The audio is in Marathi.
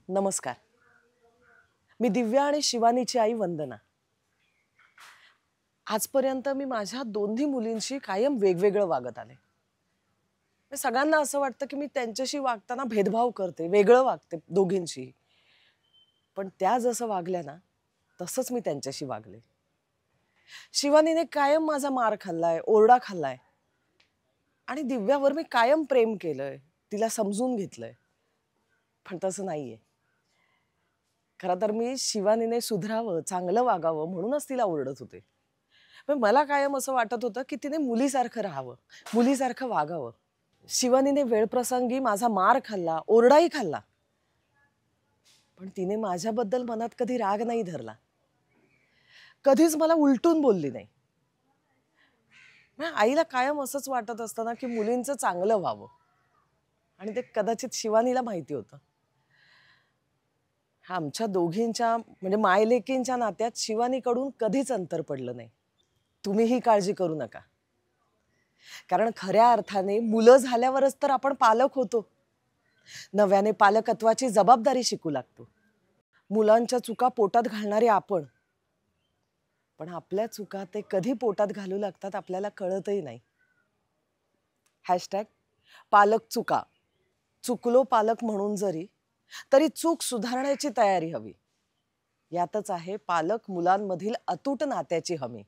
नमस्कार. मी दिव्या आणि शिवानीची आई वंदना. आजपर्यंत मी माझ्या दोन्ही मुलींशी कायम वेगवेगळं वागत आले. सगळ्यांना असं वाटतं की मी त्यांच्याशी वागताना भेदभाव करते, वेगळं वागते दोघींशी. पण त्या जसं वागल्या ना, तसंच मी त्यांच्याशी वागले. शिवानीने कायम माझा मार खाल्लाय, ओरडा खाल्लाय. आणि दिव्यावर मी कायम प्रेम केलंय, तिला समजून घेतलंय. पण तसं नाहीये. खरं तर मी शिवानीने सुधरावं, चांगलं वागावं म्हणूनच तिला ओरडत होते. पण मला कायम असं वाटत होतं की तिने मुलीसारखं राहावं, मुलीसारखं वागावं. शिवानीने वेळप्रसंगी माझा मार खाल्ला, ओरडाही खाल्ला. पण तिने माझ्याबद्दल मनात कधी राग नाही धरला. कधीच मला उलटून बोलली नाही. आईला कायम असंच वाटत असतं ना की मुलींचं चांगलं व्हावं. आणि ते कदाचित शिवानीला माहिती होतं. आमच्या दोघींच्या म्हणजे मायलेकींच्या नात्यात शिवानीकडून कधीच अंतर पडलं नाही. तुम्ही ही काळजी करू नका. कारण खऱ्या अर्थाने मुलं झाल्यावरच तर आपण पालक होतो. नव्याने पालकत्वाची जबाबदारी शिकू लागतो. मुलांच्या चुका पोटात घालणारे आपण. पण आपल्या चुका ते कधी पोटात घालू लागतात आपल्याला कळतही नाही. #पालक चुका. चुकलो पालक म्हणून तरी चूक सुधारण्याची तयारी हवी. यातच आहे पालक मुलांमधील अतूट नात्याची हमी.